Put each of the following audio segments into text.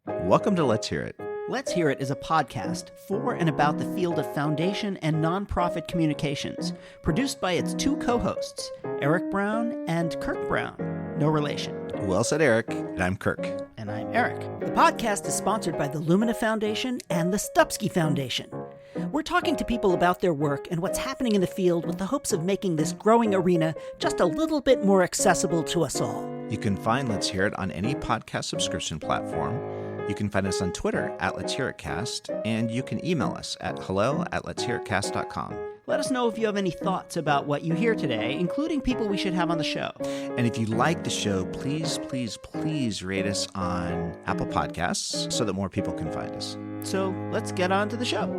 Welcome to Let's Hear It. Let's Hear It is a podcast for and about the field of foundation and nonprofit communications, produced by its two co-hosts, Eric Brown and Kirk Brown. No relation. Well said, Eric. And I'm Kirk. And I'm Eric. The podcast is sponsored by the Lumina Foundation and the Stupski Foundation. We're talking to people about their work and what's happening in the field with the hopes of making this growing arena just a little bit more accessible to us all. You can find Let's Hear It on any podcast subscription platform. You can find us on Twitter at Let's Hear It Cast, and you can email us at hello@letshearitcast.com. Let us know if you have any thoughts about what you hear today, including people we should have on the show. And if you like the show, please rate us on Apple Podcasts so that more people can find us. So let's get on to the show.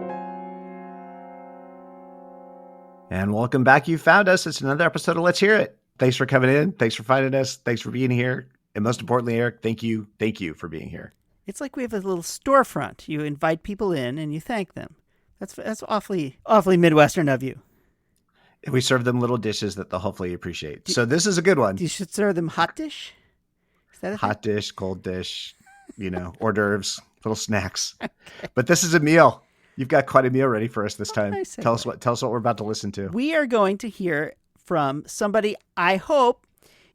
And welcome back. You found us. It's another episode of Let's Hear It. Thanks for coming in. Thanks for finding us. Thanks for being here. And most importantly, Eric, thank you for being here. It's like we have a little storefront. You invite people in and you thank them. That's awfully Midwestern of you. And we serve them little dishes that they'll hopefully appreciate. So this is a good one. You should serve them hot dish. Is that a hot dish, cold dish, hors d'oeuvres, little snacks. Okay. But this is a meal. You've got quite a meal ready for us this time. Tell us what we're about to listen to. We are going to hear from somebody, I hope.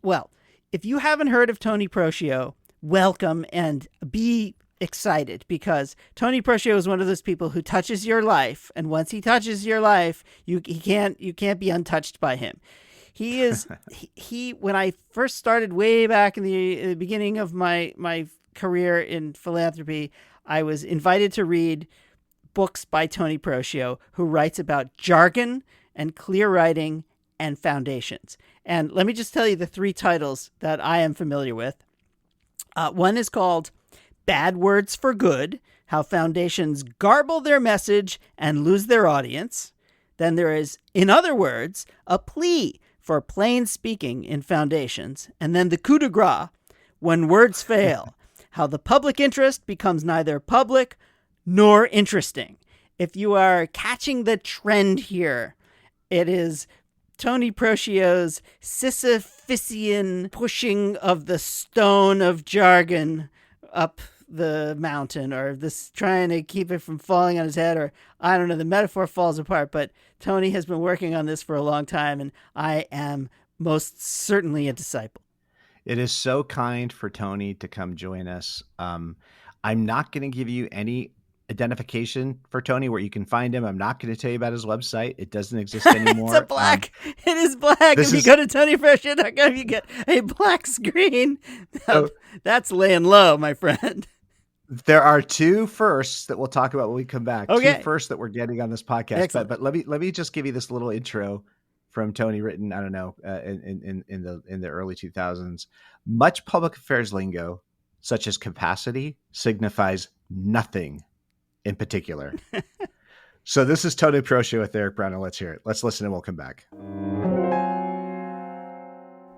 Well, if you haven't heard of Tony Proscio, welcome and be excited, because Tony Proscio is one of those people who touches your life, and once he touches your life, you can't be untouched by him. He is he when I first started way back in the beginning of my career in philanthropy, I was invited to read books by Tony Proscio, who writes about jargon and clear writing and foundations. And let me just tell you the three titles that I am familiar with. One is called Bad Words for Good, How Foundations Garble Their Message and Lose Their Audience. Then there is, in other words, a plea for plain speaking in foundations. And then the coup de grace, When Words Fail, How the Public Interest Becomes Neither Public nor Interesting. If you are catching the trend here, it is Tony Proscio's Sisyphean pushing of the stone of jargon up the mountain, or this trying to keep it from falling on his head, or I don't know, the metaphor falls apart. But Tony has been working on this for a long time, and I am most certainly a disciple. It is so kind for Tony to come join us. I'm not going to give you any identification for Tony where you can find him. I'm not going to tell you about his website. It doesn't exist anymore. It's black. It is black. If you go to TonyProscio.com, you get a black screen. That's laying low, my friend. There are two firsts that we'll talk about when we come back. Okay. Two firsts that we're getting on this podcast. But let me just give you this little intro from Tony, written, I don't know, in the early 2000s. Much public affairs lingo, such as capacity, signifies nothing in particular. So this is Tony Proscio with Eric Brown, and Let's Hear It. Let's listen and we'll come back.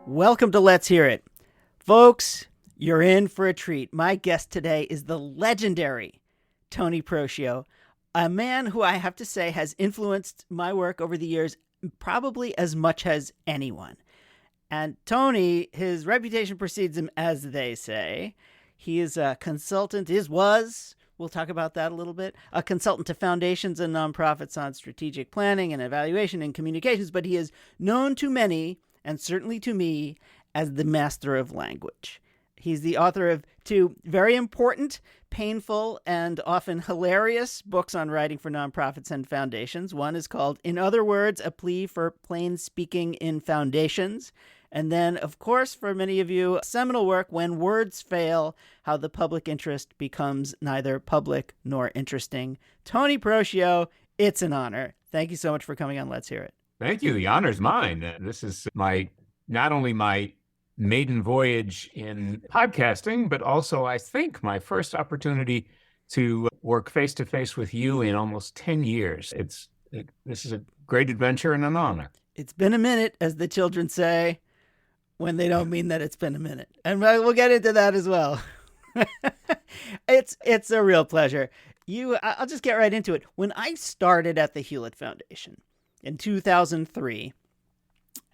Welcome to Let's Hear It. Folks, you're in for a treat. My guest today is the legendary Tony Proscio, a man who I have to say has influenced my work over the years probably as much as anyone. And Tony, his reputation precedes him, as they say. He is a consultant, we'll talk about that a little bit, a consultant to foundations and nonprofits on strategic planning and evaluation and communications, but he is known to many, and certainly to me, as the master of language. He's the author of two very important, painful, and often hilarious books on writing for nonprofits and foundations. One is called, In Other Words, A Plea for Plain Speaking in Foundations. And then, of course, for many of you, seminal work, When Words Fail, How the Public Interest Becomes Neither Public nor Interesting. Tony Proscio, it's an honor. Thank you so much for coming on Let's Hear It. Thank you. The honor's mine. This is not only my maiden voyage in podcasting, but also, I think, my first opportunity to work face-to-face with you in almost 10 years. This is a great adventure and an honor. It's been a minute, as the children say, when they don't mean that it's been a minute. And we'll get into that as well. It's a real pleasure. I'll just get right into it. When I started at the Hewlett Foundation in 2003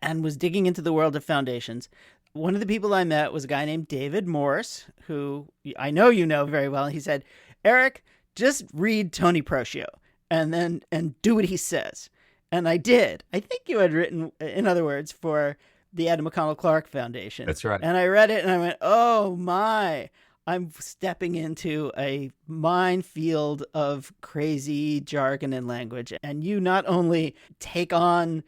and was digging into the world of foundations, one of the people I met was a guy named David Morse, who I know you know very well. He said, Eric, just read Tony Proscio and do what he says. And I did. I think you had written, in other words, for the Adam McConnell Clark Foundation. That's right. And I read it and I went, oh my, I'm stepping into a minefield of crazy jargon and language. And you not only take on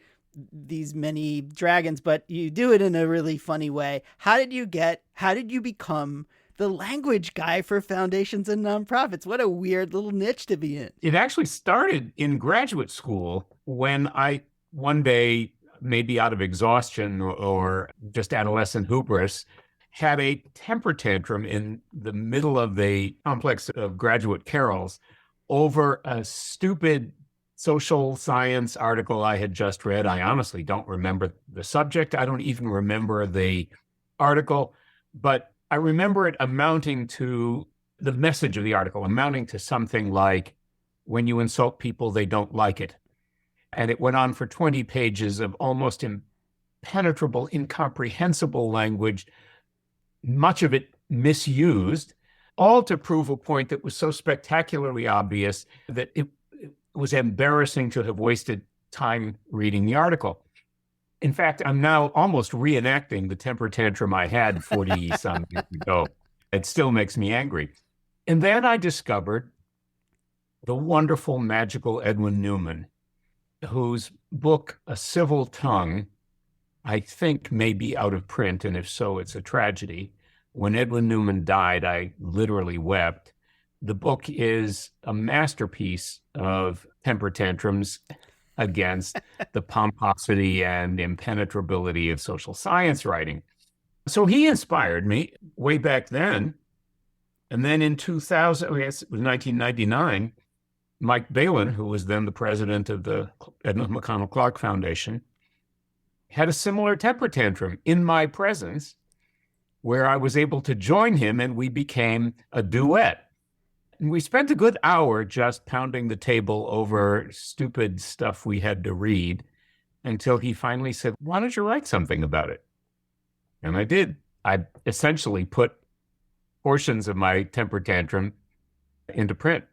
these many dragons, but you do it in a really funny way. How did you become the language guy for foundations and nonprofits? What a weird little niche to be in. It actually started in graduate school when I, one day, maybe out of exhaustion or just adolescent hubris, had a temper tantrum in the middle of the complex of graduate carols over a stupid social science article I had just read. I honestly don't remember the subject. I don't even remember the article, but I remember it amounting to the message of the article, amounting to something like, when you insult people, they don't like it. And it went on for 20 pages of almost impenetrable, incomprehensible language, much of it misused, all to prove a point that was so spectacularly obvious that it was embarrassing to have wasted time reading the article. In fact, I'm now almost reenacting the temper tantrum I had 40-some years ago. It still makes me angry. And then I discovered the wonderful, magical Edwin Newman, whose book, A Civil Tongue, I think may be out of print, and if so, it's a tragedy. When Edwin Newman died, I literally wept. The book is a masterpiece of temper tantrums against the pomposity and impenetrability of social science writing. So he inspired me way back then. And then in 2000, I guess it was 1999, Mike Balin, who was then the president of the Adam McConnell Clark Foundation, had a similar temper tantrum in my presence, where I was able to join him and we became a duet. And we spent a good hour just pounding the table over stupid stuff we had to read until he finally said, why don't you write something about it? And I did. I essentially put portions of my temper tantrum into print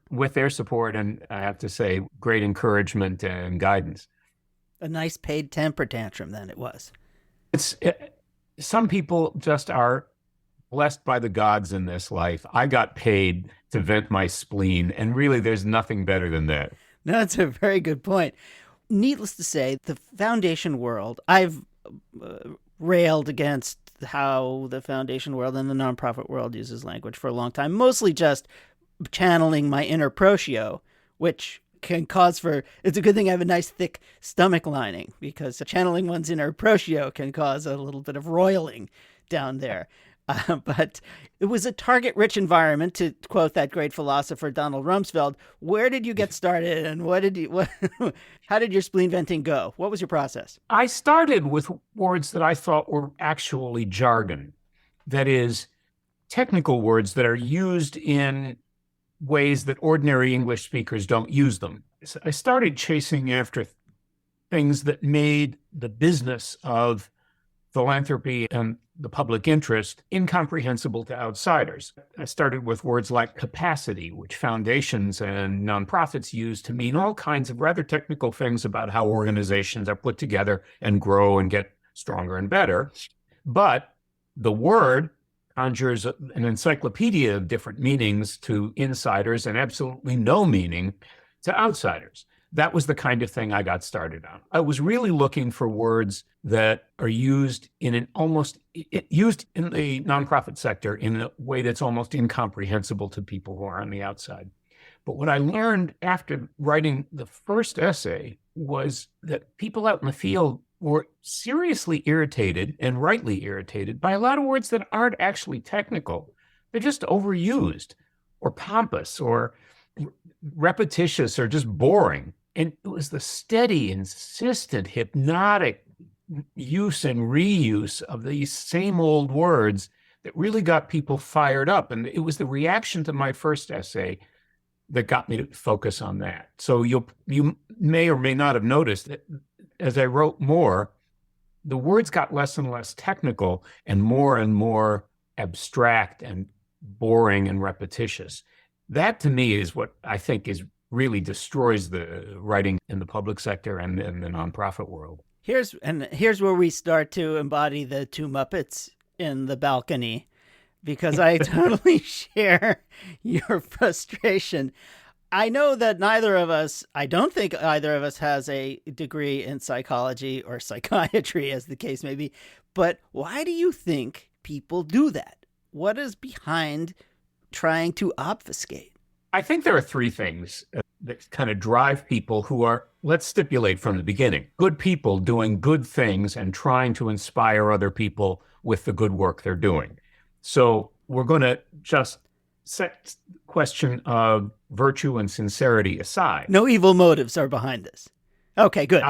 with their support and, I have to say, great encouragement and guidance. A nice paid temper tantrum then it was. Some people just are blessed by the gods in this life. I got paid to vent my spleen, and really there's nothing better than that. No, that's a very good point. Needless to say, the foundation world, I've railed against how the foundation world and the nonprofit world uses language for a long time, mostly just channeling my inner Proscio, which can cause for, it's a good thing I have a nice thick stomach lining, because channeling one's inner Proscio can cause a little bit of roiling down there. But it was a target-rich environment, to quote that great philosopher Donald Rumsfeld. Where did you get started, and how did your spleen venting go? What was your process? I started with words that I thought were actually jargon. That is, technical words that are used in ways that ordinary English speakers don't use them. So I started chasing after things that made the business of philanthropy and the public interest incomprehensible to outsiders. I started with words like capacity, which foundations and nonprofits use to mean all kinds of rather technical things about how organizations are put together and grow and get stronger and better. But the word conjures an encyclopedia of different meanings to insiders and absolutely no meaning to outsiders. That was the kind of thing I got started on. I was really looking for words that are used in the nonprofit sector in a way that's almost incomprehensible to people who are on the outside. But what I learned after writing the first essay was that people out in the field were seriously irritated, and rightly irritated, by a lot of words that aren't actually technical. They're just overused or pompous or repetitious or just boring. And it was the steady, insistent, hypnotic use and reuse of these same old words that really got people fired up. And it was the reaction to my first essay that got me to focus on that. So you may or may not have noticed that as I wrote more, the words got less and less technical and more abstract and boring and repetitious. That to me is what I think is really destroys the writing in the public sector and in the nonprofit world. Here's where we start to embody the two Muppets in the balcony, because I totally share your frustration. I know that I don't think either of us has a degree in psychology or psychiatry, as the case may be, but why do you think people do that? What is behind trying to obfuscate? I think there are three things that kind of drive people who are, let's stipulate from the beginning, good people doing good things and trying to inspire other people with the good work they're doing. So we're going to just set the question of virtue and sincerity aside. No evil motives are behind this. Okay, good.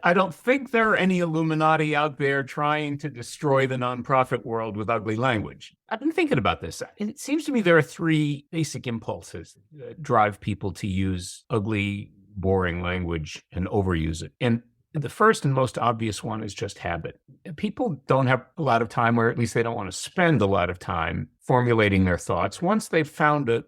I don't think there are any Illuminati out there trying to destroy the nonprofit world with ugly language. I've been thinking about this. It seems to me there are three basic impulses that drive people to use ugly, boring language and overuse it. And the first and most obvious one is just habit. People don't have a lot of time, or at least they don't want to spend a lot of time formulating their thoughts. Once they've found a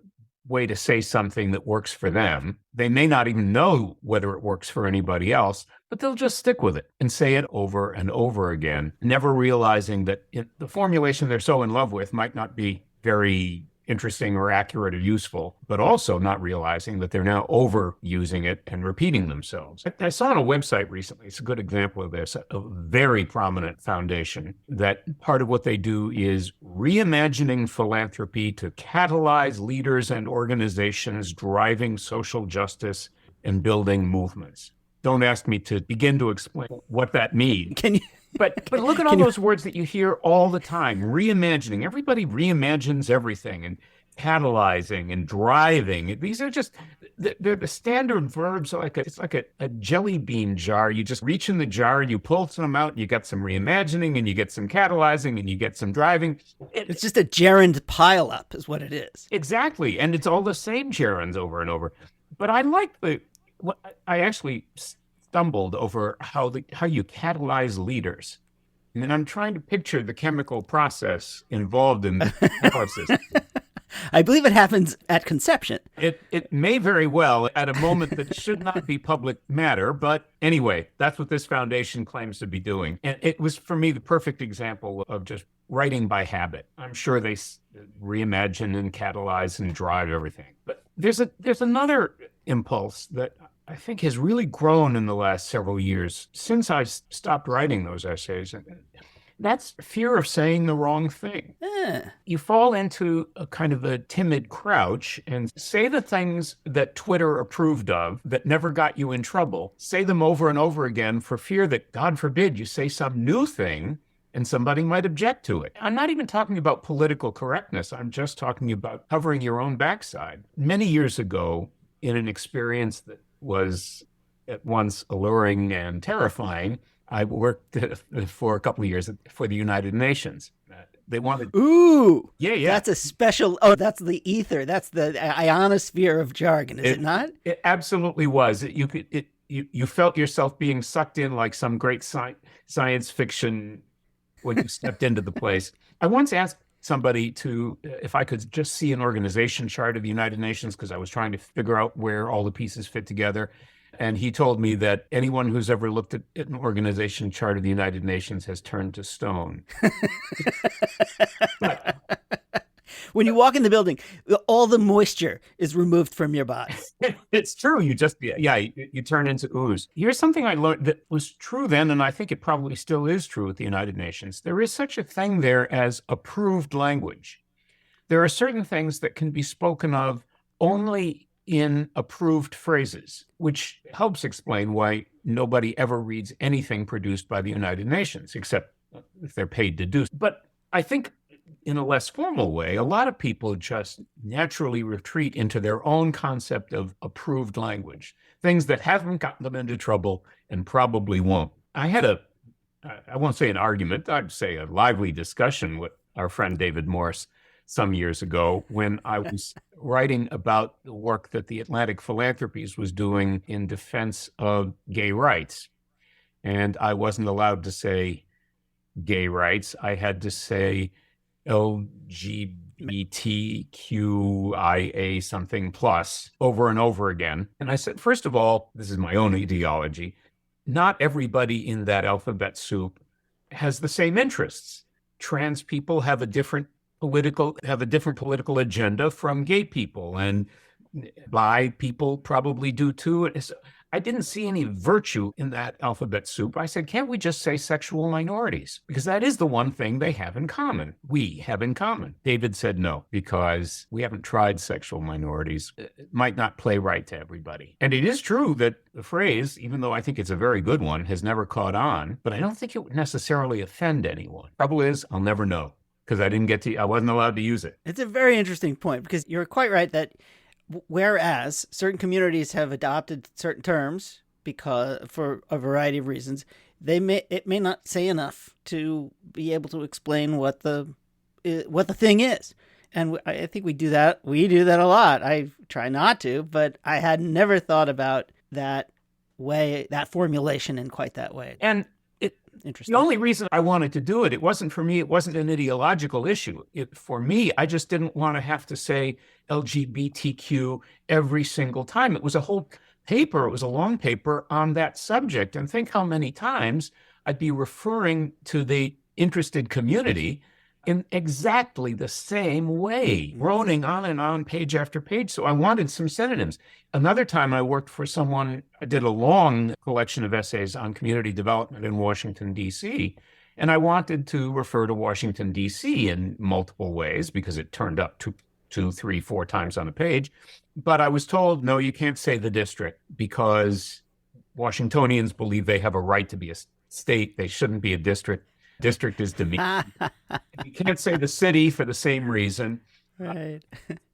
way to say something that works for them, they may not even know whether it works for anybody else, but they'll just stick with it and say it over and over again, never realizing that the formulation they're so in love with might not be very interesting or accurate or useful, but also not realizing that they're now overusing it and repeating themselves. I saw on a website recently, it's a good example of this, a very prominent foundation that part of what they do is reimagining philanthropy to catalyze leaders and organizations driving social justice and building movements. Don't ask me to begin to explain what that means. Can you? But look at all those words that you hear all the time. Reimagining. Everybody reimagines everything, and catalyzing and driving. These are just, they're the standard verbs. It's like a jelly bean jar. You just reach in the jar, you pull some out, and you get some reimagining, and you get some catalyzing, and you get some driving. It's just a gerund pileup is what it is. Exactly. And it's all the same gerunds over and over. But I actually stumbled over how you catalyze leaders. And then I'm trying to picture the chemical process involved in the catalysis. I believe it happens at conception. It may very well at a moment that should not be public matter, but anyway, that's what this foundation claims to be doing. And it was, for me, the perfect example of just writing by habit. I'm sure they reimagine and catalyze and drive everything. But there's another impulse that I think has really grown in the last several years since I stopped writing those essays. That's fear of saying the wrong thing. You fall into a kind of a timid crouch and say the things that Twitter approved of that never got you in trouble. Say them over and over again for fear that, God forbid, you say some new thing and somebody might object to it. I'm not even talking about political correctness. I'm just talking about covering your own backside. Many years ago, in an experience that was at once alluring and terrifying, I worked for a couple of years for the United Nations. They wanted... Ooh! Yeah. That's a special... Oh, that's the ether. That's the ionosphere of jargon, is it not? It absolutely was. You felt yourself being sucked in like some great science fiction when you stepped into the place. I once asked somebody if I could just see an organization chart of the United Nations, because I was trying to figure out where all the pieces fit together. And he told me that anyone who's ever looked at an organization chart of the United Nations has turned to stone. When you walk in the building, all the moisture is removed from your body. It's true. You turn into ooze. Here's something I learned that was true then, and I think it probably still is true at the United Nations. There is such a thing there as approved language. There are certain things that can be spoken of only in approved phrases, which helps explain why nobody ever reads anything produced by the United Nations, except if they're paid to do so. But I think in a less formal way, a lot of people just naturally retreat into their own concept of approved language, things that haven't gotten them into trouble and probably won't. I had I won't say an argument, I'd say a lively discussion with our friend David Morse some years ago when I was writing about the work that the Atlantic Philanthropies was doing in defense of gay rights. And I wasn't allowed to say gay rights. I had to say LGBTQIA something plus over and over again. And I said, first of all, this is my own ideology. Not everybody in that alphabet soup has the same interests. Trans people have a different political agenda from gay people, and bi people probably do too. I didn't see any virtue in that alphabet soup. I said, can't we just say sexual minorities? Because that is the one thing they have in common. We have in common. David said no, because we haven't tried sexual minorities. It might not play right to everybody. And it is true that the phrase, even though I think it's a very good one, has never caught on, but I don't think it would necessarily offend anyone. Trouble is, I'll never know, because I wasn't allowed to use it. It's a very interesting point, because you're quite right that whereas certain communities have adopted certain terms because for a variety of reasons, it may not say enough to be able to explain what the thing is. And I think we do that. We do that a lot. I try not to, but I had never thought about that formulation in quite that way. And interesting. The only reason I wanted to do it wasn't for me. It wasn't an ideological issue. For me, I just didn't want to have to say LGBTQ every single time. It was a whole paper. It was a long paper on that subject. And think how many times I'd be referring to the interested community in exactly the same way, droning on and on, page after page. So I wanted some synonyms. Another time I worked for someone, I did a long collection of essays on community development in Washington, D.C., and I wanted to refer to Washington, D.C. in multiple ways because it turned up two, 3, 4 times on a page. But I was told, no, you can't say the district because Washingtonians believe they have a right to be a state. They shouldn't be a district. District is demeaning. You can't say the city for the same reason. Right.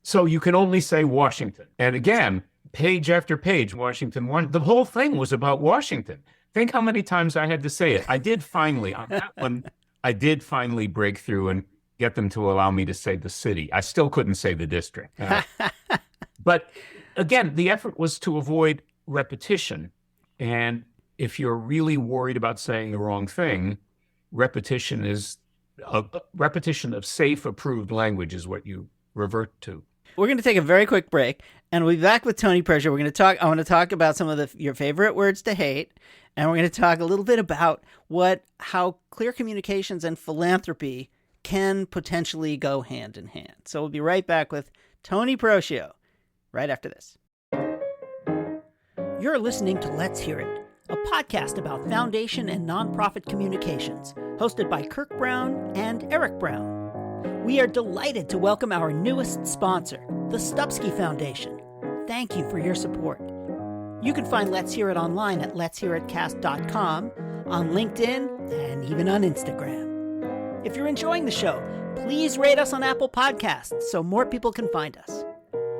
So you can only say Washington. And again, page after page, Washington. The whole thing was about Washington. Think how many times I had to say it. I did finally, on that one, break through and get them to allow me to say the city. I still couldn't say the district. But again, the effort was to avoid repetition. And if you're really worried about saying the wrong thing, repetition of safe, approved language is what you revert to. We're going to take a very quick break, and we'll be back with Tony Proscio. I want to talk about some of your favorite words to hate, and we're going to talk a little bit about how clear communications and philanthropy can potentially go hand in hand. So we'll be right back with Tony Proscio right after this. You're listening to Let's Hear It, a podcast about foundation and nonprofit communications, hosted by Kirk Brown and Eric Brown. We are delighted to welcome our newest sponsor, the Stupski Foundation. Thank you for your support. You can find Let's Hear It online at letshearitcast.com, on LinkedIn, and even on Instagram. If you're enjoying the show, please rate us on Apple Podcasts so more people can find us.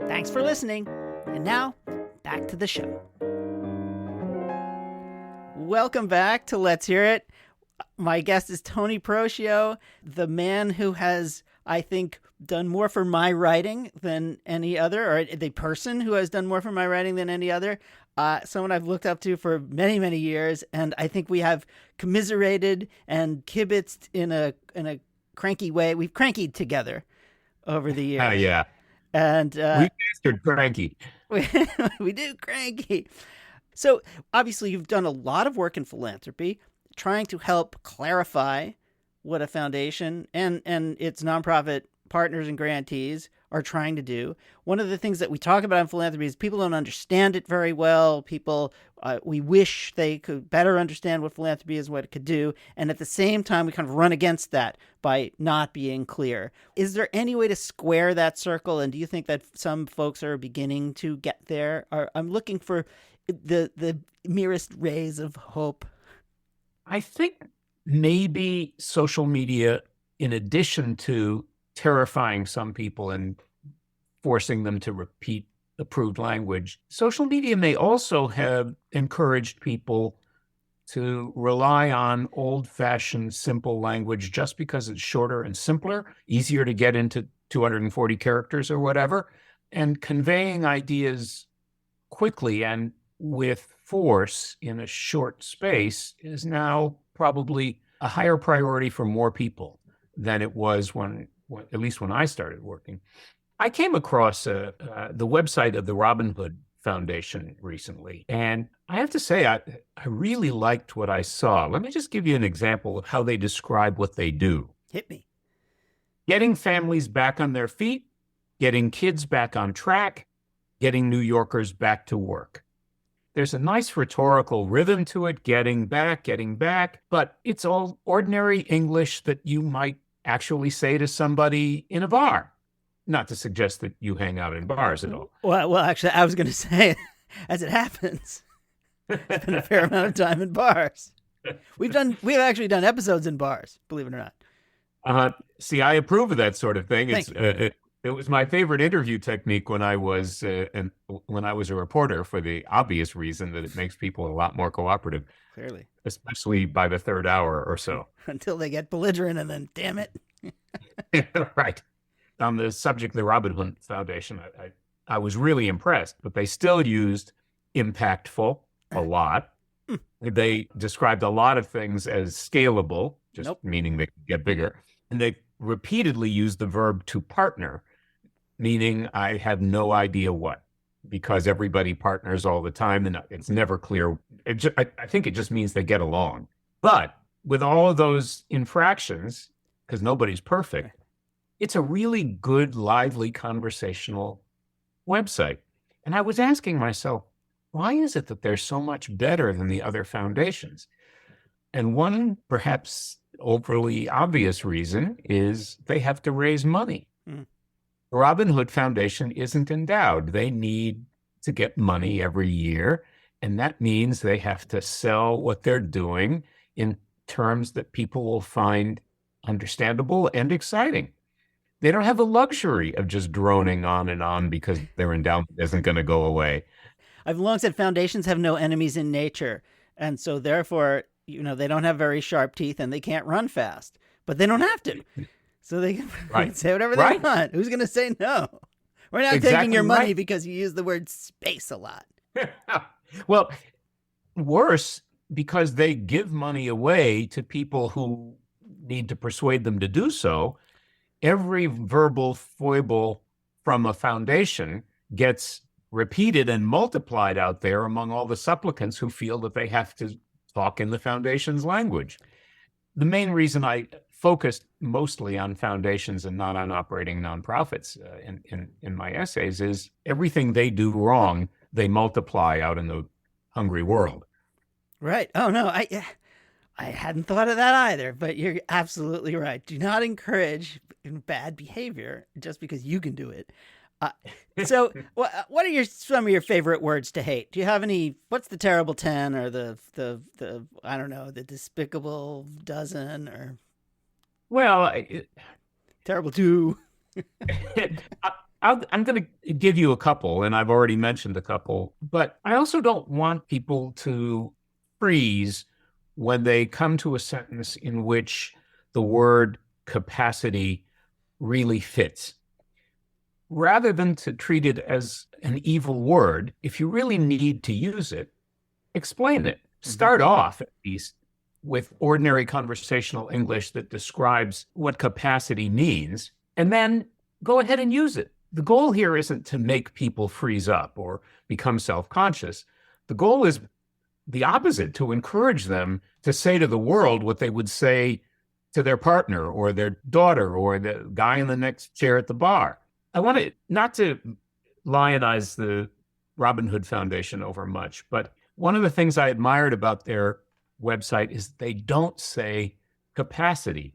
Thanks for listening. And now, back to the show. Welcome back to Let's Hear It. My guest is Tony Proscio, the man who has, I think, done more for my writing than any other, or the person who has done more for my writing than any other. Someone I've looked up to for many, many years, and I think we have commiserated and kibitzed in a cranky way. We've crankied together over the years. Oh, yeah. And we mastered cranky. We do cranky. So obviously you've done a lot of work in philanthropy, trying to help clarify what a foundation and its nonprofit partners and grantees are trying to do. One of the things that we talk about in philanthropy is people don't understand it very well. We wish they could better understand what philanthropy is and what it could do. And at the same time, we kind of run against that by not being clear. Is there any way to square that circle? And do you think that some folks are beginning to get there? I'm looking for the merest rays of hope. I think maybe social media, in addition to terrifying some people and forcing them to repeat approved language, social media may also have encouraged people to rely on old-fashioned simple language just because it's shorter and simpler, easier to get into 240 characters or whatever, and conveying ideas quickly and with force in a short space is now probably a higher priority for more people than it was when at least when I started working. I came across the website of the Robin Hood Foundation recently, and I have to say, I really liked what I saw. Let me just give you an example of how they describe what they do. Hit me. Getting families back on their feet, getting kids back on track, getting New Yorkers back to work. There's a nice rhetorical rhythm to it, getting back, but it's all ordinary English that you might actually say to somebody in a bar. Not to suggest that you hang out in bars at all. Well, actually, I was going to say, as it happens, I've been a fair amount of time in bars. We've actually done episodes in bars, believe it or not. See, I approve of that sort of thing. Thank you. It was my favorite interview technique when I was a reporter, for the obvious reason that it makes people a lot more cooperative. Clearly, especially by the third hour or so. Until they get belligerent, and then, damn it. Right. On the subject of the Robin Hood Foundation, I was really impressed, but they still used impactful a lot. They described a lot of things as scalable, just meaning they could get bigger. And they repeatedly used the verb to partner, meaning I have no idea what, because everybody partners all the time and it's never clear. I think it just means they get along. But with all of those infractions, because nobody's perfect, it's a really good, lively, conversational website. And I was asking myself, why is it that they're so much better than the other foundations? And one perhaps overly obvious reason is they have to raise money. The Robin Hood Foundation isn't endowed. They need to get money every year, and that means they have to sell what they're doing in terms that people will find understandable and exciting. They don't have the luxury of just droning on because their endowment isn't going to go away. I've long said foundations have no enemies in nature, and so therefore, they don't have very sharp teeth and they can't run fast, but they don't have to. So they can say whatever they want. Who's going to say no? We're not taking your money because you use the word space a lot. Well, worse, because they give money away to people who need to persuade them to do so. Every verbal foible from a foundation gets repeated and multiplied out there among all the supplicants who feel that they have to talk in the foundation's language. The main reason I focused mostly on foundations and not on operating nonprofits in my essays is everything they do wrong, they multiply out in the hungry world. Right. Oh, no, I hadn't thought of that either, but you're absolutely right. Do not encourage bad behavior just because you can do it. So what are some of your favorite words to hate? Do you have any? What's the terrible 10 or the I don't know, the despicable dozen, or terrible 2? I'm going to give you a couple, and I've already mentioned a couple, but I also don't want people to freeze when they come to a sentence in which the word capacity really fits. Rather than to treat it as an evil word, if you really need to use it, explain it. Start off, at least, with ordinary conversational English that describes what capacity means, and then go ahead and use it. The goal here isn't to make people freeze up or become self-conscious. The goal is the opposite, to encourage them to say to the world what they would say to their partner or their daughter or the guy in the next chair at the bar. I want to, not to lionize the Robin Hood Foundation over much, but one of the things I admired about their website is they don't say capacity.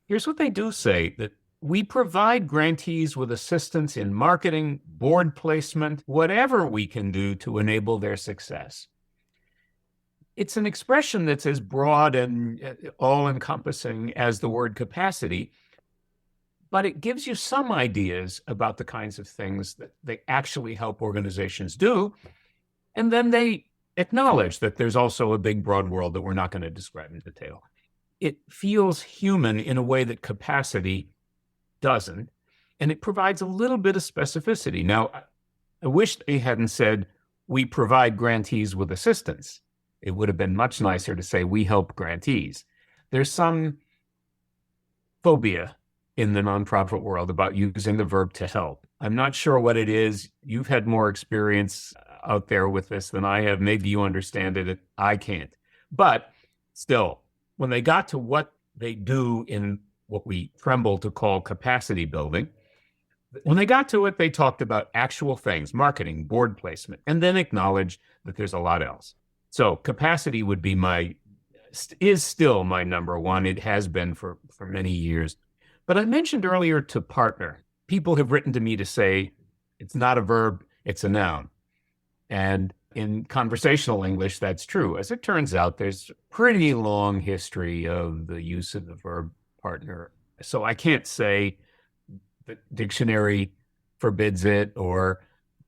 Here's what they do say: that we provide grantees with assistance in marketing, board placement, whatever we can do to enable their success. It's an expression that's as broad and all-encompassing as the word capacity, but it gives you some ideas about the kinds of things that they actually help organizations do. And then they acknowledge that there's also a big, broad world that we're not going to describe in detail. It feels human in a way that capacity doesn't, and it provides a little bit of specificity. Now, I wish they hadn't said, we provide grantees with assistance. It would have been much nicer to say we help grantees. There's some phobia in the nonprofit world about using the verb to help. I'm not sure what it is. You've had more experience out there with this than I have. Maybe you understand it. I can't. But still, when they got to what they do in what we tremble to call capacity building, when they got to it, they talked about actual things, marketing, board placement, and then acknowledged that there's a lot else. So capacity would be is still my number one. It has been for many years. But I mentioned earlier to partner. People have written to me to say it's not a verb, it's a noun. And in conversational English, that's true. As it turns out, there's a pretty long history of the use of the verb partner. So I can't say the dictionary forbids it or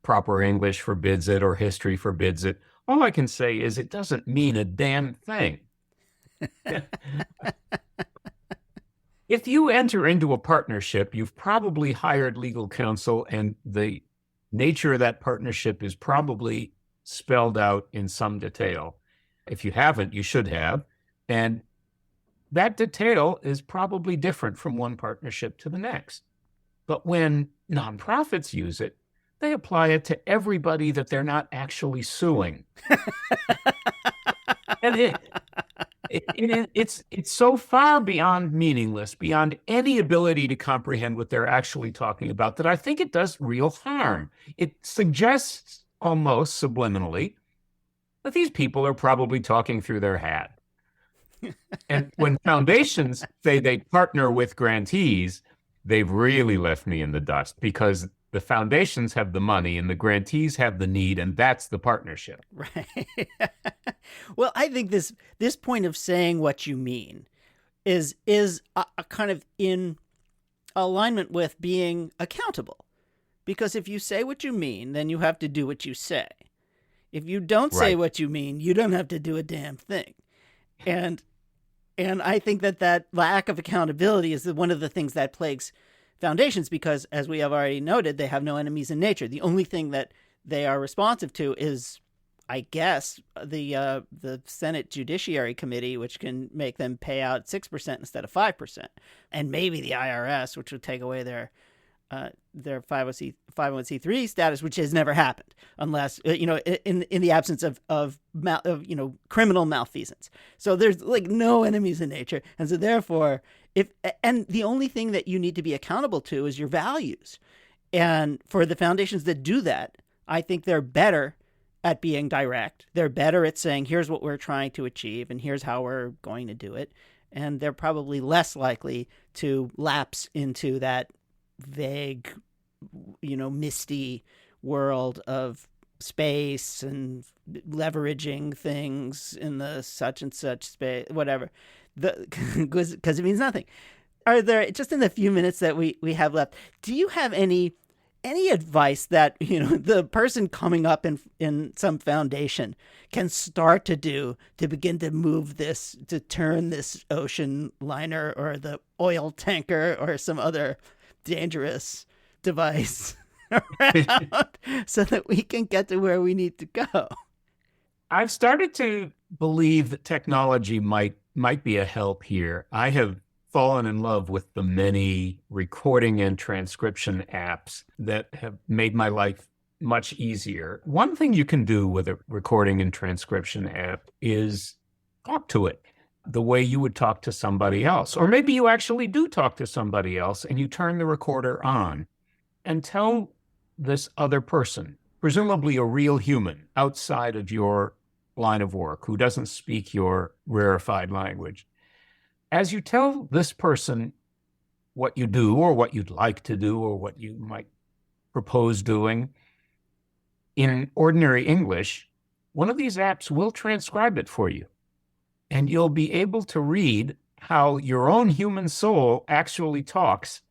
proper English forbids it or history forbids it. All I can say is it doesn't mean a damn thing. If you enter into a partnership, you've probably hired legal counsel, and the nature of that partnership is probably spelled out in some detail. If you haven't, you should have. And that detail is probably different from one partnership to the next. But when nonprofits use it, they apply it to everybody that they're not actually suing. And it's so far beyond meaningless, beyond any ability to comprehend what they're actually talking about, that I think it does real harm. It suggests almost subliminally that these people are probably talking through their hat. And when foundations say they partner with grantees, they've really left me in the dust, because the foundations have the money and the grantees have the need, and that's the partnership. Right. Well, I think this point of saying what you mean is a kind of in alignment with being accountable. Because if you say what you mean, then you have to do what you say. If you don't say what you mean, you don't have to do a damn thing. And I think that lack of accountability is one of the things that plagues foundations, because, as we have already noted, they have no enemies in nature. The only thing that they are responsive to is, I guess, the Senate Judiciary Committee, which can make them pay out 6% instead of 5%, and maybe the IRS, which would take away their 501c3 status, which has never happened unless in the absence of criminal malfeasance. So there's like no enemies in nature, and so therefore, and the only thing that you need to be accountable to is your values. And for the foundations that do that, I think they're better at being direct. They're better at saying, here's what we're trying to achieve and here's how we're going to do it. And they're probably less likely to lapse into that vague, misty world of space and leveraging things in the such and such space, whatever, because it means nothing. Are there, just in the few minutes that we have left, do you have any advice that the person coming up in some foundation can start to do to begin to move this, to turn this ocean liner or the oil tanker or some other dangerous device around so that we can get to where we need to go? I've started to believe that technology might be a help here. I have fallen in love with the many recording and transcription apps that have made my life much easier. One thing you can do with a recording and transcription app is talk to it the way you would talk to somebody else. Or maybe you actually do talk to somebody else and you turn the recorder on and tell this other person, presumably a real human outside of your line of work who doesn't speak your rarefied language. As you tell this person what you do or what you'd like to do or what you might propose doing in ordinary English, one of these apps will transcribe it for you. And you'll be able to read how your own human soul actually talks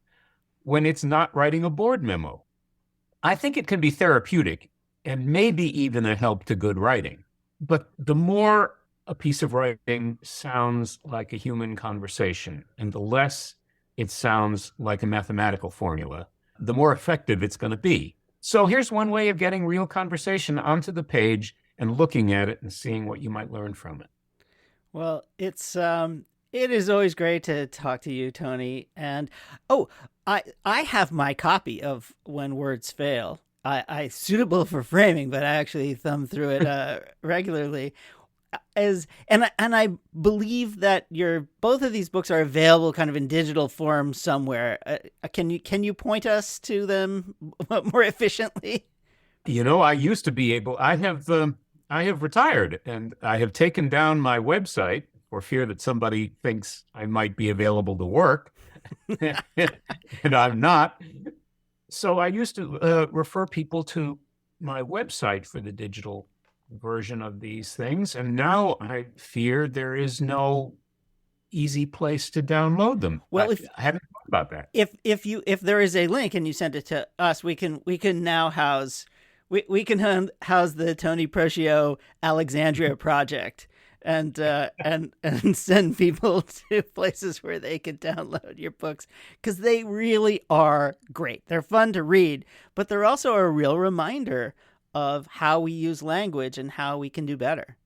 when it's not writing a board memo. I think it can be therapeutic and maybe even a help to good writing. But the more a piece of writing sounds like a human conversation and the less it sounds like a mathematical formula, the more effective it's going to be. So here's one way of getting real conversation onto the page and looking at it and seeing what you might learn from it. Well, it is always great to talk to you, Tony. And I have my copy of When Words Fail. I suitable for framing, but I actually thumb through it regularly. And I believe that both of these books are available kind of in digital form somewhere. Can you point us to them more efficiently? I used to be able. I have retired, and I have taken down my website for fear that somebody thinks I might be available to work, and I'm not. So I used to refer people to my website for the digital version of these things, and now I fear there is no easy place to download them. Well, I haven't thought about that. If there is a link and you send it to us, we can now house the Tony Proscio Alexandria project and send people to places where they can download your books, because they really are great. They're fun to read, but they're also a real reminder of how we use language and how we can do better.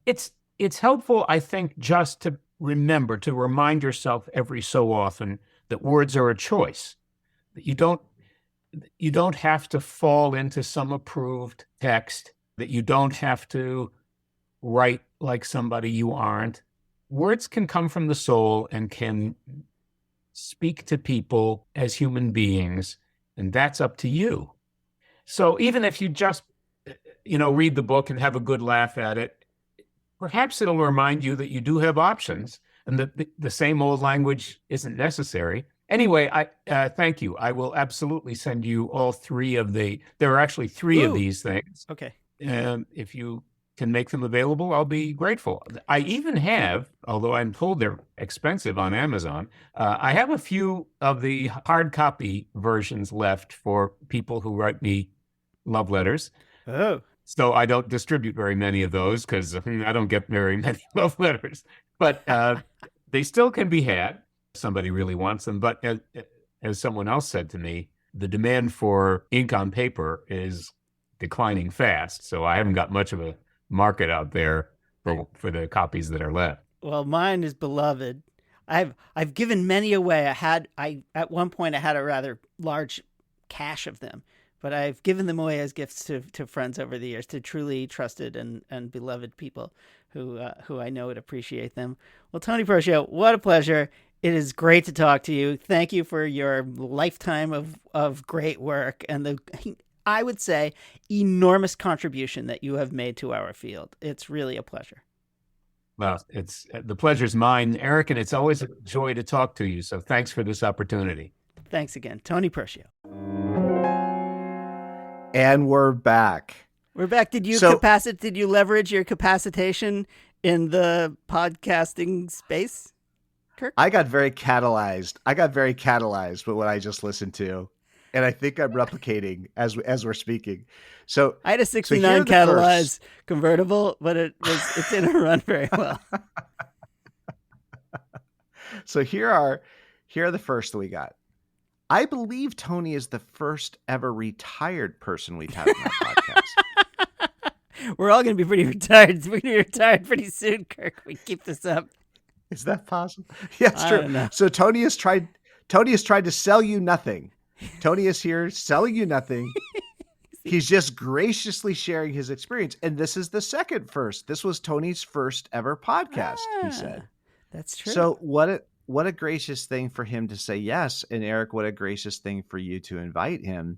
It's helpful, I think, just to remember to remind yourself every so often that words are a choice. That you don't have to fall into some approved text, that you don't have to write like somebody you aren't. Words can come from the soul and can speak to people as human beings, and that's up to you. So even if you just, read the book and have a good laugh at it, perhaps it'll remind you that you do have options and that the same old language isn't necessary. Anyway, I thank you. I will absolutely send you all three of there are actually three of these things. Okay. If you can make them available, I'll be grateful. I even have, although I'm told they're expensive on Amazon, I have a few of the hard copy versions left for people who write me love letters. Oh. So I don't distribute very many of those because I don't get very many love letters. But they still can be had. Somebody really wants them. But as someone else said to me, the demand for ink on paper is declining fast. So I haven't got much of a market out there for the copies that are left. Well, mine is beloved. I've given many away. At one point I had a rather large cache of them, but I've given them away as gifts to friends over the years, to truly trusted and beloved people who I know would appreciate them. Well, Tony Proscio, what a pleasure. It is great to talk to you. Thank you for your lifetime of great work and I would say, enormous contribution that you have made to our field. It's really a pleasure. Well, the pleasure's mine, Eric, and it's always a joy to talk to you. So thanks for this opportunity. Thanks again. Tony Proscio. And we're back. We're back. Did you leverage your capacitation in the podcasting space, Kirk? I got very catalyzed with what I just listened to. And I think I'm replicating as we're speaking. So I had a 69 catalyzed convertible, but it didn't run very well. So here are the first that we got. I believe Tony is the first ever retired person we've had on our podcast. We're all going to be pretty retired. We're going to be retired pretty soon, Kirk. We keep this up. Is that possible? Yeah, it's true. So Tony has tried to sell you nothing. Tony is here selling you nothing. He's just graciously sharing his experience. And this is the second first. This was Tony's first ever podcast, he said. That's true. So what a gracious thing for him to say yes. And Eric, what a gracious thing for you to invite him.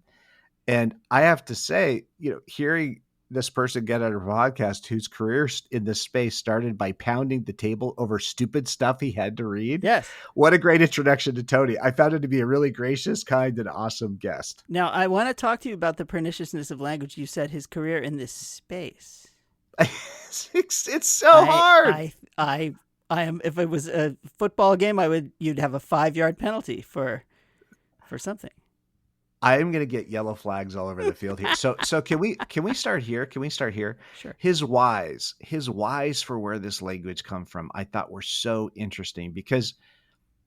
And I have to say, hearing this person get on a podcast whose career in this space started by pounding the table over stupid stuff he had to read. Yes. What a great introduction to Tony. I found him to be a really gracious, kind, and awesome guest. Now, I want to talk to you about the perniciousness of language. You said his career in this space. It's so hard. I am. If it was a football game, you'd have a 5-yard penalty for something. I am going to get yellow flags all over the field here. So can we start here? Can we start here? Sure. His whys for where this language come from, I thought were so interesting because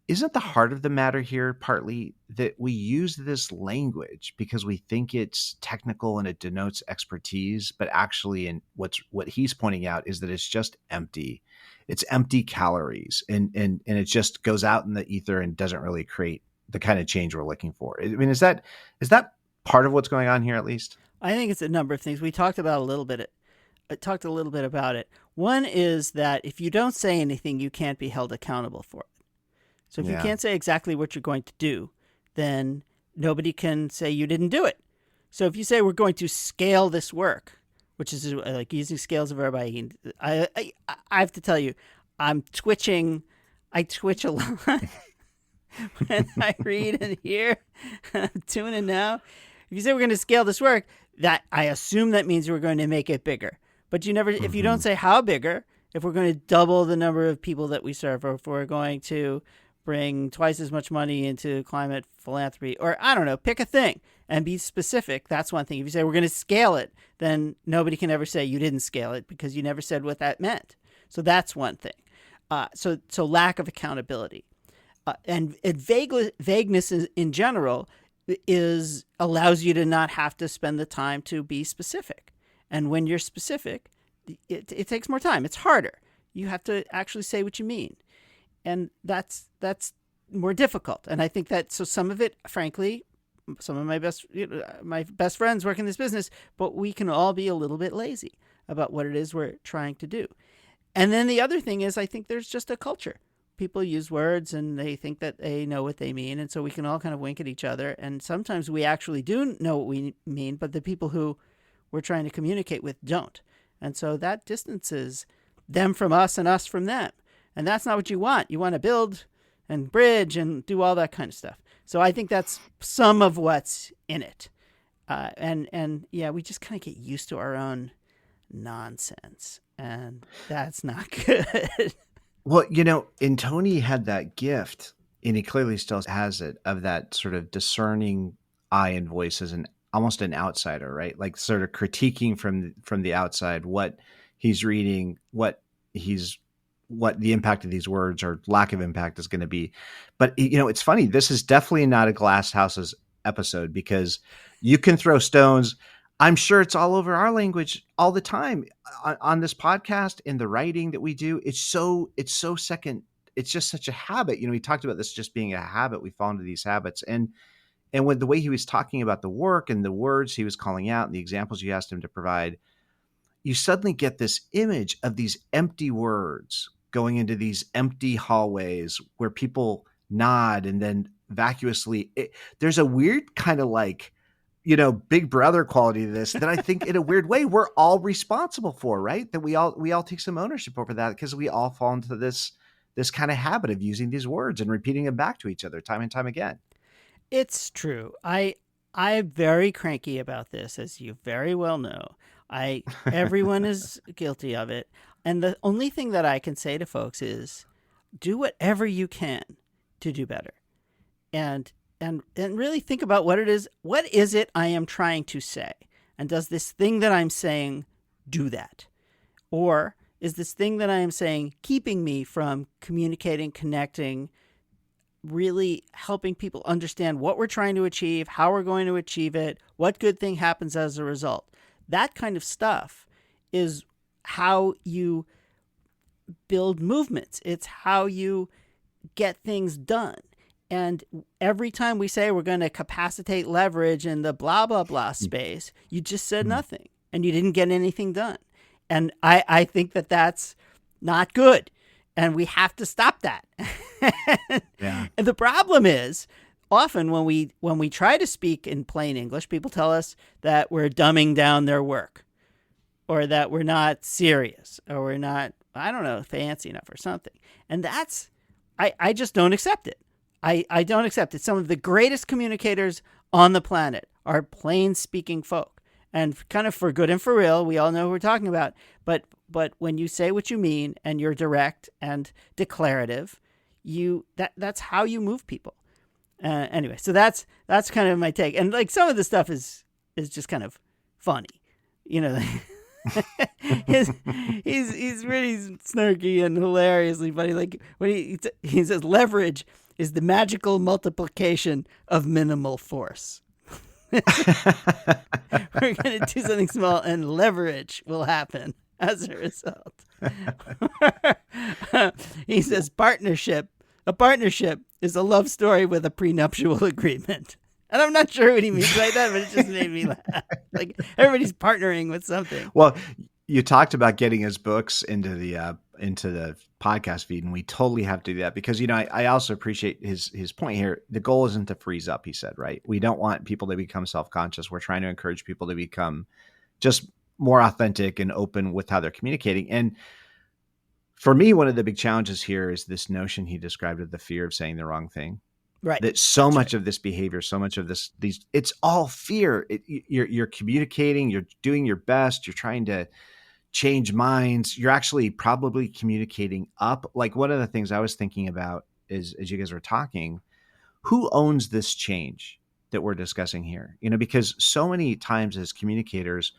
isn't the heart of the matter here partly that we use this language because we think it's technical and it denotes expertise, but actually, and what he's pointing out is that it's just empty. It's empty calories, and it just goes out in the ether and doesn't really create the kind of change we're looking for. I mean, is that part of what's going on here, at least? I think it's a number of things. We talked about a little bit about it. One is that if you don't say anything, you can't be held accountable for it. So if you can't say exactly what you're going to do, then nobody can say you didn't do it. So if you say we're going to scale this work, which is like using scale as a verb, I have to tell you, I'm twitching. I twitch a lot when I read and hear. I'm tuning now. If you say we're going to scale this work, that I assume that means we're going to make it bigger. But you never, if you don't say how bigger, if we're going to double the number of people that we serve, or if we're going to bring twice as much money into climate philanthropy, or I don't know, pick a thing and be specific. That's one thing. If you say we're going to scale it, then nobody can ever say you didn't scale it because you never said what that meant. So that's one thing. So lack of accountability and vagueness in general allows you to not have to spend the time to be specific. And when you're specific, it takes more time. It's harder. You have to actually say what you mean. And that's more difficult. And I think that, so some of it, frankly, some of my best friends work in this business, but we can all be a little bit lazy about what it is we're trying to do. And then the other thing is, I think there's just a culture. People use words and they think that they know what they mean. And so we can all kind of wink at each other. And sometimes we actually do know what we mean, but the people who we're trying to communicate with don't. And so that distances them from us and us from them. And that's not what you want. You want to build and bridge and do all that kind of stuff. So I think that's some of what's in it. And we just kind of get used to our own nonsense. And that's not good. Well, and Tony had that gift, and he clearly still has it, of that sort of discerning eye and voice as almost an outsider, right? Like sort of critiquing from the outside what he's reading, what the impact of these words or lack of impact is going to be. But, it's funny. This is definitely not a Glass Houses episode, because you can throw stones. I'm sure it's all over our language all the time on this podcast, in the writing that we do. It's so second. It's just such a habit. We talked about this just being a habit. We fall into these habits. And with the way he was talking about the work and the words he was calling out and the examples you asked him to provide, you suddenly get this image of these empty words going into these empty hallways where people nod and then vacuously. There's a weird kind of like, Big Brother quality to this that I think in a weird way we're all responsible for, right? That we all take some ownership over that, because we all fall into this kind of habit of using these words and repeating them back to each other time and time again. It's true. I'm very cranky about this, as you very well know. Everyone is guilty of it. And the only thing that I can say to folks is do whatever you can to do better. And really think about what it is. What is it I am trying to say? And does this thing that I'm saying do that? Or is this thing that I am saying keeping me from communicating, connecting, really helping people understand what we're trying to achieve, how we're going to achieve it, what good thing happens as a result? That kind of stuff is how you build movements. It's how you get things done. And every time we say we're going to capacitate leverage in the blah, blah, blah space, you just said nothing and you didn't get anything done. And I think that that's not good. And we have to stop that. Yeah. And the problem is, often when we try to speak in plain English, people tell us that we're dumbing down their work, or that we're not serious, or we're not, I don't know, fancy enough or something. And that's, I just don't accept it. I don't accept it. Some of the greatest communicators on the planet are plain speaking folk, and kind of for good and for real. We all know who we're talking about. But when you say what you mean and you're direct and declarative, that's how you move people. Anyway, so that's kind of my take. And like some of the stuff is just kind of funny, he's really snarky and hilariously funny. Like when he says leverage, is the magical multiplication of minimal force. We're going to do something small and leverage will happen as a result. He says a partnership is a love story with a prenuptial agreement. And I'm not sure what he means by that, but it just made me laugh. Like everybody's partnering with something. Well, you talked about getting his books into the podcast feed, and we totally have to do that because, I also appreciate his point here. The goal isn't to freeze up, he said, right? We don't want people to become self-conscious. We're trying to encourage people to become just more authentic and open with how they're communicating. And for me, one of the big challenges here is this notion he described of the fear of saying the wrong thing. Right. That so much of this behavior, so much of these, it's all fear. You're communicating, you're doing your best, you're trying to change minds. You're actually probably communicating up. Like one of the things I was thinking about is, as you guys were talking, who owns this change that we're discussing here? Because so many times as communicators,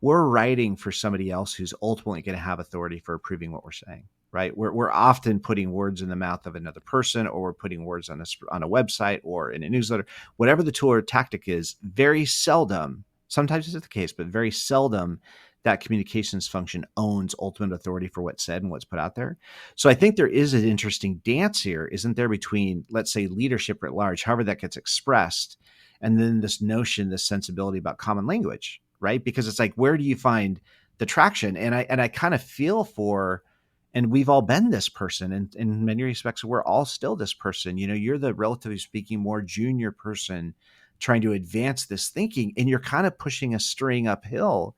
we're writing for somebody else who's ultimately going to have authority for approving what we're saying. Right. We're often putting words in the mouth of another person, or we're putting words on a website or in a newsletter, whatever the tool or tactic is. Very seldom, sometimes it's the case, but very seldom that communications function owns ultimate authority for what's said and what's put out there. So I think there is an interesting dance here, isn't there, between, let's say, leadership at large, however that gets expressed, and then this notion, this sensibility about common language, right? Because it's like, where do you find the traction? And I kind of feel for, and we've all been this person, and in many respects, we're all still this person. You're the, relatively speaking, more junior person trying to advance this thinking, and you're kind of pushing a string uphill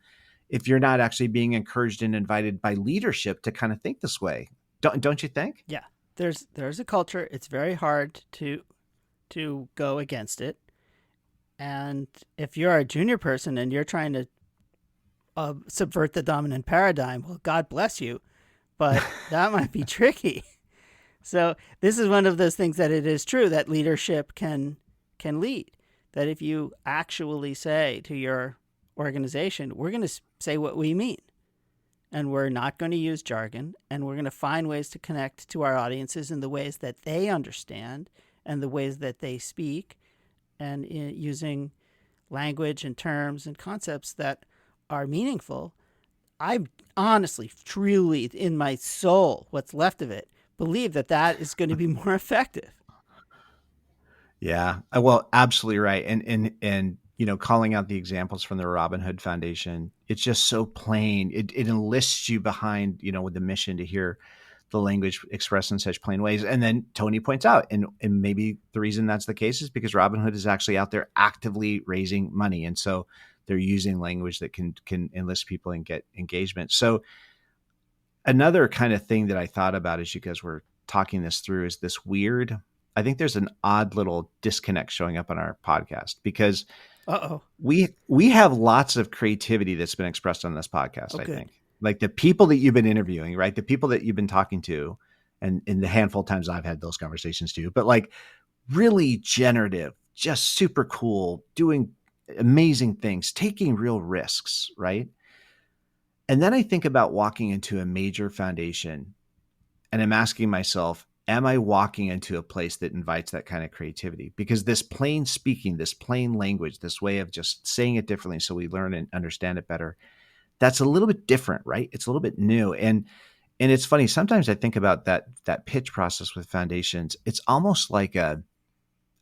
if you're not actually being encouraged and invited by leadership to kind of think this way. Don't you think? Yeah, there's a culture. It's very hard to go against it. And if you're a junior person and you're trying to subvert the dominant paradigm, well, God bless you. But that might be tricky. So this is one of those things that it is true that leadership can lead. That if you actually say to your organization, we're going to say what we mean, and we're not going to use jargon, and we're going to find ways to connect to our audiences in the ways that they understand and the ways that they speak, and using language and terms and concepts that are meaningful. I honestly, truly, in my soul, what's left of it, believe that is going to be more effective. Yeah, well, absolutely right. And calling out the examples from the Robin Hood Foundation, it's just so plain. It enlists you behind, with the mission to hear the language expressed in such plain ways. And then Tony points out, and maybe the reason that's the case is because Robin Hood is actually out there actively raising money. And so they're using language that can enlist people and get engagement. So another kind of thing that I thought about as you guys were talking this through is this weird, I think there's an odd little disconnect showing up on our podcast because we have lots of creativity that's been expressed on this podcast, I think. Like the people that you've been interviewing, right? The people that you've been talking to, and in the handful of times I've had those conversations too, but like really generative, just super cool, doing amazing things, taking real risks, right? And then I think about walking into a major foundation and I'm asking myself, am I walking into a place that invites that kind of creativity? Because this plain speaking, this plain language, this way of just saying it differently so we learn and understand it better, that's a little bit different, right? It's a little bit new. And it's funny, sometimes I think about that pitch process with foundations. It's almost like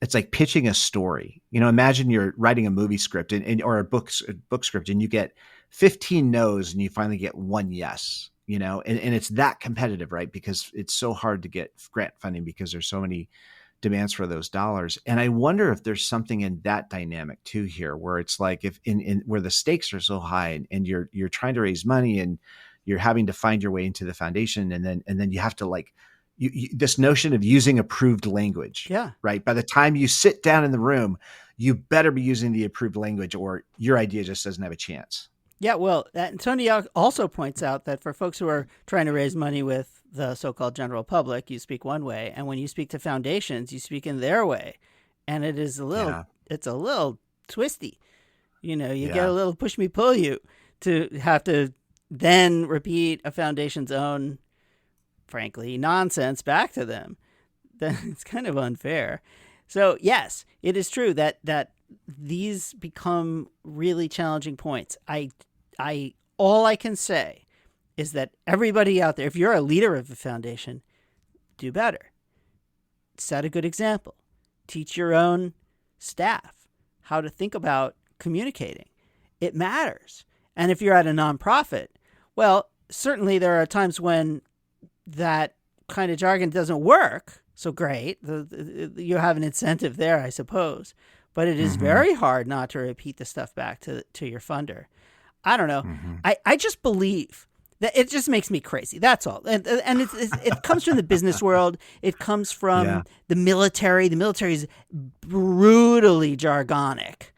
it's like pitching a story. Imagine you're writing a movie script or a book script and you get 15 no's and you finally get one yes, and it's that competitive, right? Because it's so hard to get grant funding because there's so many demands for those dollars. And I wonder if there's something in that dynamic too here, where it's like if in where the stakes are so high and you're trying to raise money and you're having to find your way into the foundation, and then you have to like this notion of using approved language. Yeah. Right. By the time you sit down in the room, you better be using the approved language or your idea just doesn't have a chance. Yeah, well, Tony also points out that for folks who are trying to raise money with the so-called general public, you speak one way, and when you speak to foundations, you speak in their way, and it is it's a little twisty. You get a little push me, pull you to have to then repeat a foundation's own, frankly, nonsense back to them. then it's kind of unfair. So yes, it is true that these become really challenging points. All I can say is that everybody out there, if you're a leader of a foundation, do better. Set a good example. Teach your own staff how to think about communicating. It matters. And if you're at a nonprofit, well, certainly there are times when that kind of jargon doesn't work. So great. You have an incentive there, I suppose. But it is very hard not to repeat the stuff back to your funder. I don't know. I just believe that it just makes me crazy. That's all. And it comes from the business world. It comes from the military. The military is brutally jargonic.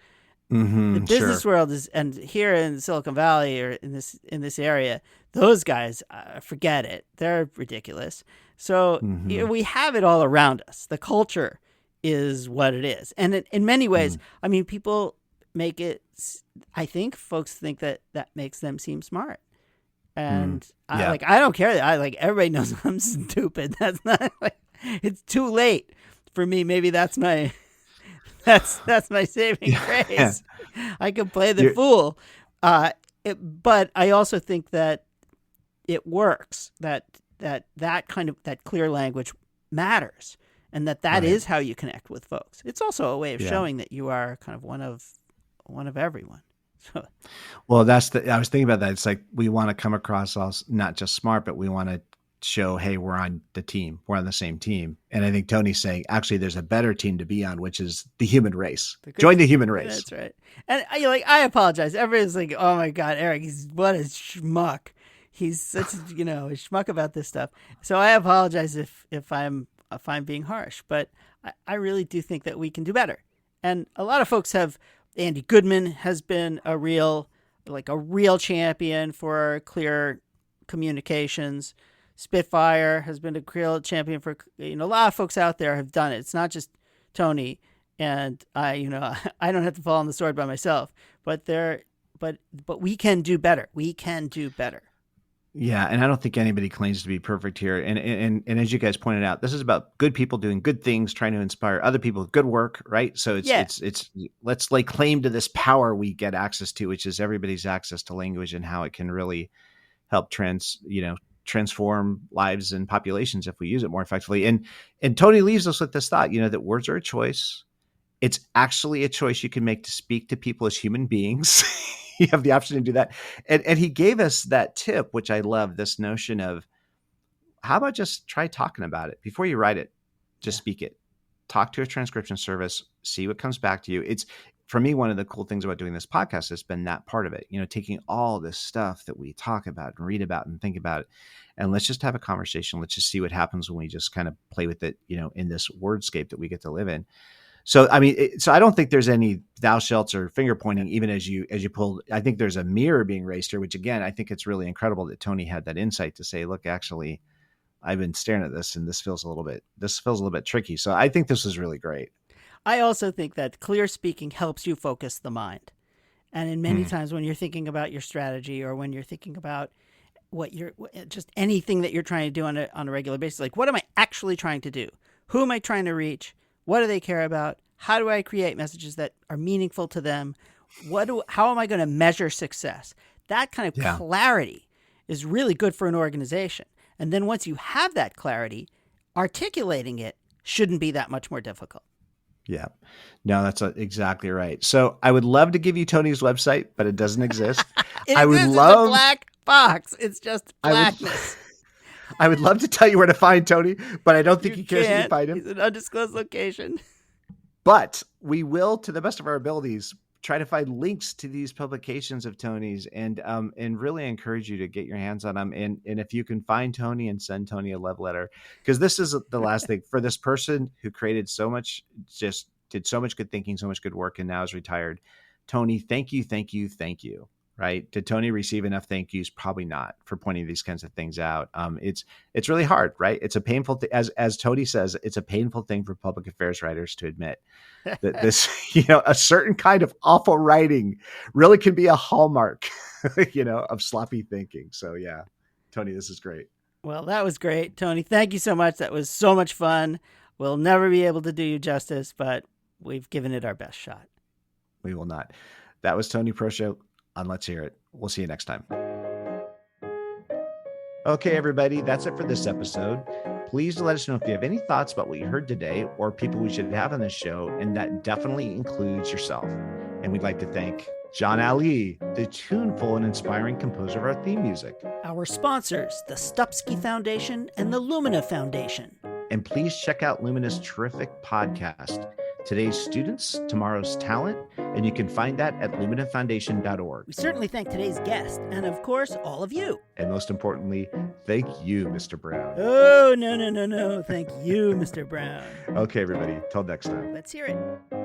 The business world is, and here in Silicon Valley or in this area, those guys, forget it. They're ridiculous. So we have it all around us. The culture is what it is. And in many ways, I mean, people make it, I think folks think that makes them seem smart. And I don't care. Everybody knows I'm stupid. That's not it's too late for me. Maybe that's my saving grace. I can play the fool. But I also think that it works, that kind of, that clear language matters, and that is how you connect with folks. It's also a way of showing that you are kind of one of everyone. So, well, I was thinking about that. It's like we want to come across not just smart, but we want to show, hey, we're on the team. We're on the same team. And I think Tony's saying, actually, there's a better team to be on, which is the human race. Join the human race. That's right. And I apologize. Everyone's like, oh my God, Eric, what a schmuck. He's such a schmuck about this stuff. So I apologize if I'm being harsh, but I really do think that we can do better. And a lot of folks have. Andy Goodman has been a real champion for clear communications. Spitfire has been a real champion for, a lot of folks out there have done it. It's not just Tony, and I don't have to fall on the sword by myself, but we can do better. We can do better. Yeah, and I don't think anybody claims to be perfect here. And as you guys pointed out, this is about good people doing good things, trying to inspire other people with good work, right? So it's let's lay claim to this power we get access to, which is everybody's access to language and how it can really help transform lives and populations if we use it more effectively. And Tony leaves us with this thought, that words are a choice. It's actually a choice you can make to speak to people as human beings. You have the option to do that. And he gave us that tip, which I love, this notion of how about just try talking about it before you write it, just speak it, talk to a transcription service, see what comes back to you. It's, for me, one of the cool things about doing this podcast has been that part of it, taking all this stuff that we talk about and read about and think about it, and let's just have a conversation. Let's just see what happens when we just kind of play with it, in this wordscape that we get to live in. So, I mean, so I don't think there's any thou shalts or finger pointing, even as you pull. I think there's a mirror being raised here, which again, I think it's really incredible that Tony had that insight to say, look, actually, I've been staring at this and this feels a little bit tricky. So I think this is really great. I also think that clear speaking helps you focus the mind. And in many times when you're thinking about your strategy, or when you're thinking about just anything that you're trying to do on a regular basis, like, what am I actually trying to do? Who am I trying to reach? What do they care about? How do I create messages that are meaningful to them? How am I going to measure success? That kind of clarity is really good for an organization. And then once you have that clarity, articulating it shouldn't be that much more difficult. Yeah, no, that's exactly right. So I would love to give you Tony's website, but it doesn't exist. It's a black box. It's just blackness. I would love to tell you where to find Tony, but I don't think he cares if you find him. He's an undisclosed location. But we will, to the best of our abilities, try to find links to these publications of Tony's, and really encourage you to get your hands on them. And if you can find Tony and send Tony a love letter, because this is the last thing for this person who created so much, just did so much good thinking, so much good work, and now is retired. Tony, thank you. Right? Did Tony receive enough thank yous? Probably not, for pointing these kinds of things out. It's really hard, right? It's a painful thing, as Tony says, it's a painful thing for public affairs writers to admit that this, a certain kind of awful writing really can be a hallmark, of sloppy thinking. So yeah, Tony, this is great. Well, that was great, Tony. Thank you so much. That was so much fun. We'll never be able to do you justice, but we've given it our best shot. We will not. That was Tony Proscio on Let's Hear It. We'll see you next time. Okay, everybody, that's it for this episode. Please let us know if you have any thoughts about what you heard today or people we should have on this show, and that definitely includes yourself. And we'd like to thank John Ali, the tuneful and inspiring composer of our theme music. Our sponsors, the Stupsky Foundation and the Lumina Foundation. And please check out Lumina's terrific podcast, Today's Students, Tomorrow's Talent, and you can find that at luminafoundation.org. We certainly thank today's guest and, of course, all of you. And most importantly, thank you, Mr. Brown. Oh, no. Thank you, Mr. Brown. Okay, everybody. Till next time. Let's hear it.